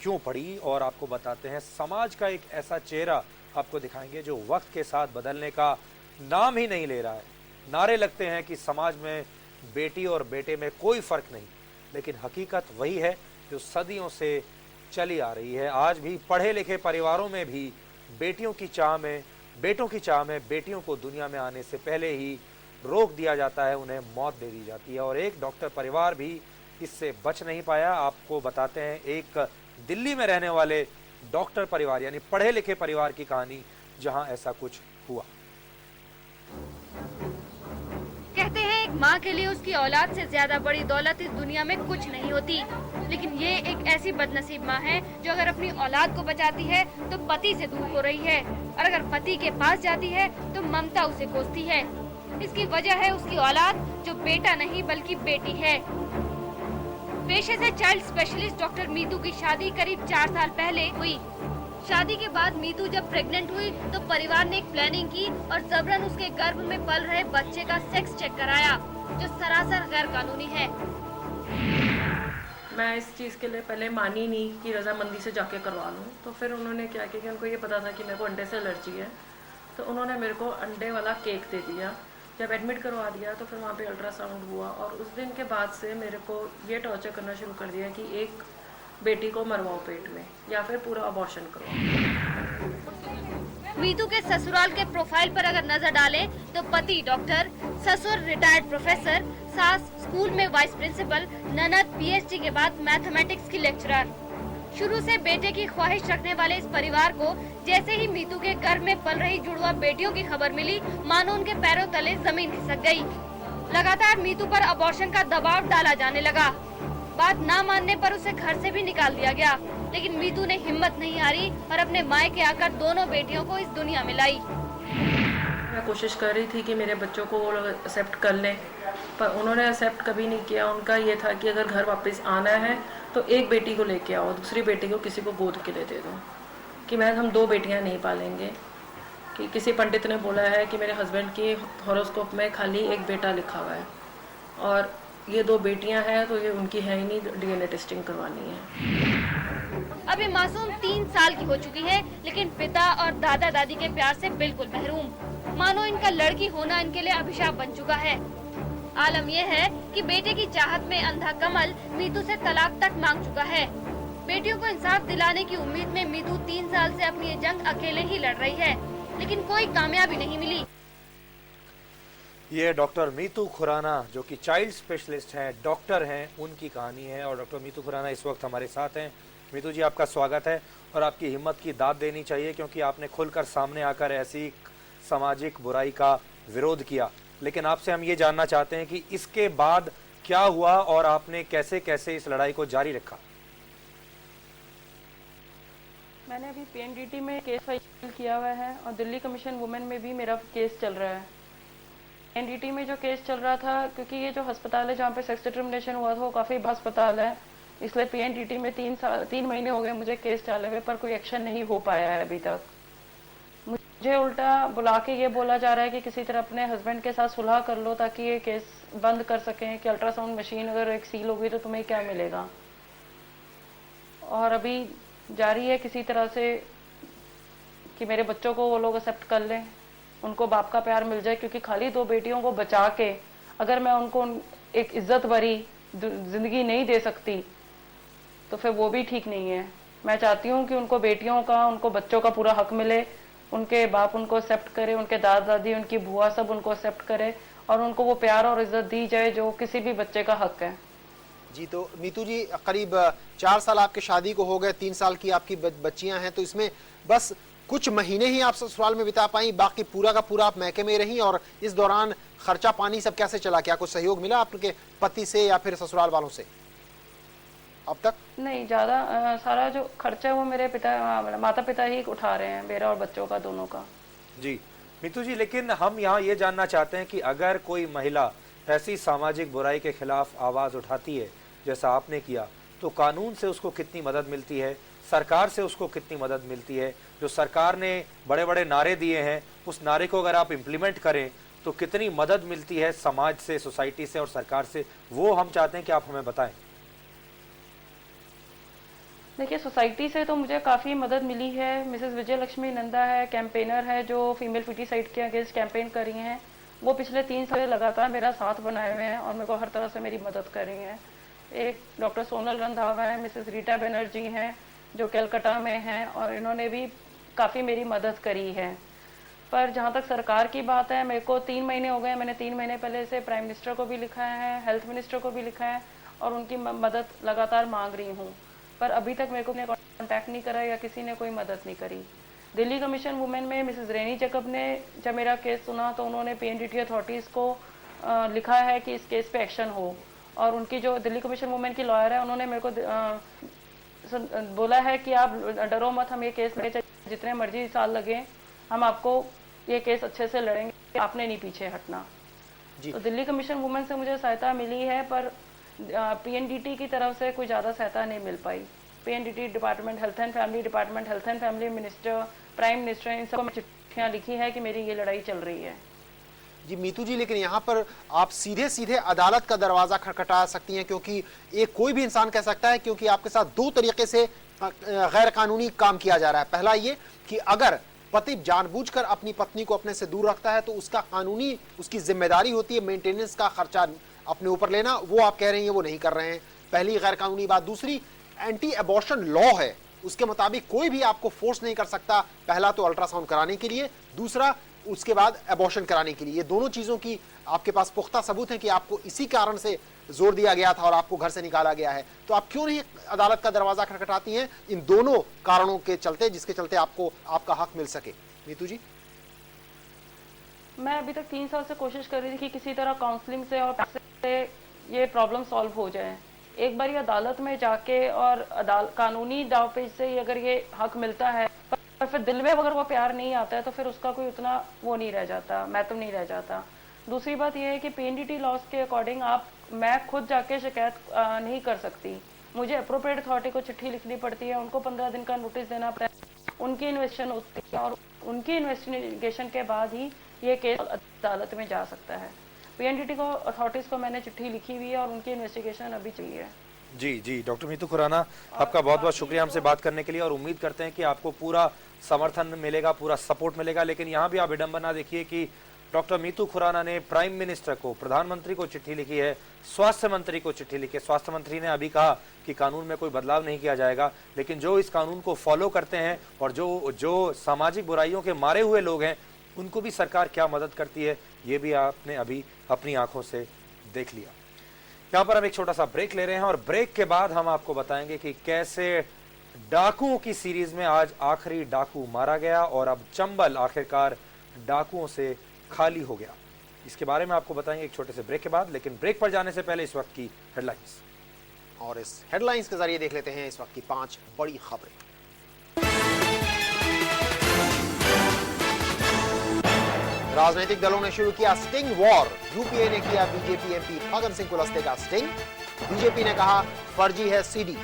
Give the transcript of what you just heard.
क्यों पड़ी, और आपको बताते हैं समाज का एक ऐसा चेहरा आपको दिखाएंगे जो वक्त के साथ बदलने का नाम ही नहीं ले रहा है। नारे लगते हैं कि समाज में बेटी और बेटे में कोई फर्क नहीं, लेकिन हकीकत वही है जो सदियों से चली आ रही है। आज भी पढ़े लिखे परिवारों में भी बेटियों की चाह में बेटों की चाह में बेटियों को दुनिया में आने से पहले ही रोक दिया जाता है, उन्हें मौत दे दी जाती है। और एक डॉक्टर परिवार भी इससे बच नहीं पाया। आपको बताते हैं एक दिल्ली में रहने वाले डॉक्टर परिवार यानी पढ़े लिखे परिवार की कहानी, जहां ऐसा कुछ हुआ। कहते हैं एक माँ के लिए उसकी औलाद से ज्यादा बड़ी दौलत इस दुनिया में कुछ नहीं होती, लेकिन ये एक ऐसी बदनसीब माँ है जो अगर अपनी औलाद को बचाती है तो पति से दूर हो रही है, और अगर पति के पास जाती है तो ममता उसे कोसती है। इसकी वजह है उसकी औलाद जो बेटा नहीं बल्कि बेटी है। पेशे से चाइल्ड स्पेशलिस्ट डॉक्टर मीतू की शादी करीब 4 साल पहले हुई। शादी के बाद मीतू जब प्रेग्नेंट हुई तो परिवार ने एक प्लानिंग की और जबरन उसके गर्भ में पल रहे बच्चे का सेक्स चेक कराया, जो सरासर गैर कानूनी है। मैं इस चीज़ के लिए पहले मानी नहीं कि रजामंदी से जाके करवा लूँ। तो फिर उन्होंने क्या किया कि उनको ये पता था कि मेरे को अंडे से एलर्जी है, तो उन्होंने मेरे को अंडे वाला केक दे दिया। जब एडमिट करवा दिया तो फिर वहाँ पे अल्ट्रासाउंड हुआ, और उस दिन के बाद से मेरे को ये टॉर्चर करना शुरू कर दिया कि एक बेटी को मरवाओ पेट में या फिर पूरा अबॉर्शन करवाओ। मीतू के ससुराल के प्रोफाइल पर अगर नजर डालें तो पति डॉक्टर, ससुर रिटायर्ड प्रोफेसर, सास स्कूल में वाइस प्रिंसिपल, ननद पीएचडी के बाद मैथमेटिक्स की लेक्चरर। शुरू से बेटे की ख्वाहिश रखने वाले इस परिवार को जैसे ही मीतू के गर्भ में पल रही जुड़वा बेटियों की खबर मिली, मानो उनके पैरों तले जमीन खिसक गई। लगातार मीतू पर अबॉर्शन का दबाव डाला जाने लगा। बात ना मानने पर उसे घर से भी निकाल दिया गया, लेकिन मीतू ने हिम्मत नहीं हारी और अपने मायके आकर दोनों बेटियों को इस दुनिया में लाई। मैं कोशिश कर रही थी कि मेरे बच्चों को वो लोग एक्सेप्ट कर लें, पर उन्होंने एक्सेप्ट कभी नहीं किया। उनका ये था कि अगर घर वापस आना है तो एक बेटी को लेके आओ, दूसरी बेटी को किसी को गोद के ले दे दो, कि हम 2 बेटियां नहीं पालेंगे। कि किसी पंडित ने बोला है कि मेरे हस्बैंड की हॉरोस्कोप में खाली एक बेटा लिखा हुआ है और ये 2 बेटियां हैं, तो ये उनकी है ही नहीं, डीएनए टेस्टिंग करवानी है। अब ये मासूम 3 साल की हो चुकी है, लेकिन पिता और दादा दादी के प्यार से बिल्कुल महरूम। मानो इनका लड़की होना इनके लिए अभिशाप बन चुका है। आलम यह है कि बेटे की चाहत में अंधा कमल मीतू से तलाक तक मांग चुका है। बेटियों को इंसाफ दिलाने की उम्मीद में मीतू 3 साल से अपनी ये जंग अकेले ही लड़ रही है, लेकिन कोई कामयाबी नहीं मिली। ये डॉक्टर मीतू खुराना जो कि चाइल्ड स्पेशलिस्ट हैं, डॉक्टर हैं, उनकी कहानी है। और डॉक्टर मीतू खुराना इस वक्त हमारे साथ हैं। मीतू जी, आपका स्वागत है। और आपकी हिम्मत की दाद देनी चाहिए, क्योंकि आपने खुलकर सामने आकर ऐसी सामाजिक बुराई का विरोध किया। लेकिन आपसे हम ये जानना चाहते हैं कि इसके बाद क्या हुआ और आपने कैसे कैसे इस लड़ाई को जारी रखा। मैंने अभी पीएनडीटी में केस फाइल किया हुआ है और दिल्ली कमीशन वुमेन में भी मेरा केस चल रहा है। पीएनडीटी में जो केस चल रहा था, क्योंकि ये जो अस्पताल है जहाँ पे सेक्स डिस्क्रिमिनेशन हुआ था वो काफ़ी बड़ा अस्पताल है, इसलिए पीएनडीटी में 3 महीने हो गए मुझे केस चाले हुए, पर कोई एक्शन नहीं हो पाया है अभी तक। मुझे उल्टा बुला के ये बोला जा रहा है कि किसी तरह अपने हस्बैंड के साथ सुलह कर लो ताकि ये केस बंद कर सकें, कि अल्ट्रासाउंड मशीन अगर एक सील होगी तो तुम्हें क्या मिलेगा। और अभी जारी है किसी तरह से कि मेरे बच्चों को वो लोग एक्सेप्ट कर लें, उनको बाप का प्यार मिल जाए, क्योंकि खाली 2 बेटियों को बचा के अगर मैं उनको एक इज्जत भरी जिंदगी नहीं दे सकती तो फिर वो भी ठीक नहीं है। मैं चाहती हूँ कि उनको बेटियों का, उनको बच्चों का पूरा हक मिले, उनके बाप उनको एक्सेप्ट करे, उनके दादा दादी, उनकी बुआ सब उनको एक्सेप्ट करे और उनको वो प्यार और इज्जत दी जाए जो किसी भी बच्चे का हक है। जी, तो मीतू जी, करीब 4 साल आपकी शादी को हो गए, 3 साल की आपकी बच्चियां हैं, तो इसमें बस कुछ महीने ही आप ससुराल में बिता पाई, बाकी पूरा का पूरा आप मैके में रही। और इस दौरान खर्चा पानी सब कैसे चला? क्या कुछ सहयोग मिला आपके पति से या फिर ससुराल वालों से अब तक? नहीं, ज़्यादा सारा जो खर्चा है वो मेरे माता पिता ही उठा रहे हैं, मेरा और बच्चों का, दोनों का। जी मीतू जी, लेकिन हम यहाँ ये जानना चाहते हैं कि अगर कोई महिला ऐसी सामाजिक बुराई के खिलाफ आवाज़ उठाती है जैसा आपने किया, तो कानून से उसको कितनी मदद मिलती है, सरकार से उसको कितनी मदद मिलती है? जो सरकार ने बड़े बड़े नारे दिए हैं, उस नारे को अगर आप इम्प्लीमेंट करें तो कितनी मदद मिलती है समाज से, सोसाइटी से और सरकार से? वो हम चाहते हैं कि आप हमें बताएं। देखिए, सोसाइटी से तो मुझे काफ़ी मदद मिली है। मिसेस विजय लक्ष्मी नंदा है, कैंपेनर है, जो फीमेल फिटीसाइड के अगेंस्ट कैंपेन कर रही हैं। वो पिछले 3 साल लगातार मेरा साथ बनाए हुए हैं और मेरे को हर तरह से मेरी मदद कर रही हैं। एक डॉक्टर सोनल रंधावा है, मिसेस रीटा बनर्जी हैं, जो कलकत्ता में हैं, और इन्होंने भी काफ़ी मेरी मदद करी है। पर जहाँ तक सरकार की बात है, मेरे को 3 महीने हो गए। मैंने 3 महीने पहले से प्राइम मिनिस्टर को भी लिखा है, हेल्थ मिनिस्टर को भी लिखा है, और उनकी मदद लगातार मांग रही हूँ। पर अभी तक मेरे को कॉन्टैक्ट नहीं करा या किसी ने कोई मदद नहीं करी। दिल्ली कमीशन वुमेन में मिसेस रेनी जैकब ने जब मेरा केस सुना तो उन्होंने पीएनडीटी अथॉरिटीज़ को लिखा है कि इस केस पे एक्शन हो, और उनकी जो दिल्ली कमीशन वुमेन की लॉयर है, उन्होंने मेरे को बोला है कि आप डरो मत, हम ये केस लड़े, जितने मर्जी साल लगे, हम आपको ये केस अच्छे से लड़ेंगे, आपने नहीं पीछे हटना। तो दिल्ली कमीशन वुमेन से मुझे सहायता मिली है, पर पीएनडीटी की तरफ से कोई ज़्यादा सहायता नहीं मिल पाई। PNDT department, health and family department, health and family minister, prime minister, इन सबको चिट्ठियाँ लिखी है कि मेरी ये लड़ाई चल रही है। जी मीतू जी, लेकिन यहाँ पर आप सीधे सीधे अदालत का दरवाजा खटखटा सकती हैं, क्योंकि एक कोई भी इंसान कह सकता है, क्योंकि आपके साथ 2 तरीके से गैर कानूनी काम किया जा रहा है। पहला ये कि अगर पति जानबूझकर अपनी पत्नी को अपने से दूर रखता है तो उसका कानूनी उसकी जिम्मेदारी होती है मेंटेनेंस का खर्चा अपने ऊपर लेना, वो आप कह रही हैं वो नहीं कर रहे हैं, पहली गैर कानूनी बात। दूसरी, एंटी एबॉर्शन लॉ है, उसके मुताबिक कोई भी आपको फोर्स नहीं कर सकता, पहला तो अल्ट्रासाउंड कराने के लिए, दूसरा उसके बाद एबॉर्शन कराने के लिए। ये दोनों चीजों की आपके पास पुख्ता सबूत है कि आपको इसी कारण से जोर दिया गया था और आपको घर से निकाला गया है। तो आप क्यों नहीं अदालत का दरवाजा खटखटाती हैं इन दोनों कारणों के चलते, जिसके चलते आपको आपका हक मिल सके? नीतू जी, मैं अभी तक 3 साल से कोशिश कर रही थी कि किसी तरह काउंसलिंग से और पैसे से ये प्रॉब्लम सॉल्व हो जाए। एक बार ये अदालत में जाके और कानूनी दावपेच से अगर ये हक मिलता है, पर फिर दिल में अगर वो प्यार नहीं आता है तो फिर उसका कोई उतना वो नहीं रह जाता, महत्व नहीं रह जाता। दूसरी बात ये है कि पीएनडीटी लॉज के अकॉर्डिंग मैं खुद जाके शिकायत नहीं कर सकती, मुझे अप्रोप्रिएट अथॉरिटी को चिट्ठी लिखनी पड़ती है, उनको 15 दिन का नोटिस देना पड़ता है, उनकी इन्वेस्टिगेशन होती है, और उनकी इन्वेस्टिगेशन के बाद ही ये केस अदालत में जा सकता है। पीएनडीटी को अथॉरिटीज को मैंने चिट्ठी लिखी हुई है और उनकी इन्वेस्टिगेशन अभी चल रही है। जी, डॉक्टर मीतू खुराना, आपका बहुत बहुत शुक्रिया हमसे बात करने के लिए, और उम्मीद करते हैं कि आपको पूरा समर्थन मिलेगा, पूरा सपोर्ट मिलेगा। लेकिन यहाँ भी आप विडंबना देखिए कि डॉक्टर मीतू खुराना ने प्राइम मिनिस्टर को, प्रधानमंत्री को चिट्ठी लिखी है, स्वास्थ्य मंत्री को चिट्ठी लिखी है। स्वास्थ्य मंत्री ने अभी कहा कि कानून में कोई बदलाव नहीं किया जाएगा, लेकिन जो इस कानून को फॉलो करते हैं और जो सामाजिक बुराइयों के मारे हुए लोग हैं, उनको भी सरकार क्या मदद करती है, ये भी आपने अभी अपनी आंखों से देख लिया। यहाँ पर हम एक छोटा सा ब्रेक ले रहे हैं, और ब्रेक के बाद हम आपको बताएंगे कि कैसे डाकुओं की सीरीज में आज आखिरी डाकू मारा गया और अब चंबल आखिरकार डाकुओं से खाली हो गया। इसके बारे में आपको बताएंगे एक छोटे से ब्रेक के बाद। लेकिन ब्रेक पर जाने से पहले इस वक्त की हेडलाइंस, और इस हेडलाइंस के जरिए देख लेते हैं इस वक्त की 5 बड़ी खबरें। राजनीतिक दलों ने शुरू किया स्टिंग वॉर, यूपीए ने किया बीजेपी एमपी फग्गन सिंह कुलस्ते का स्टिंग। बीजेपी ने कहा फर्जी है सीडी,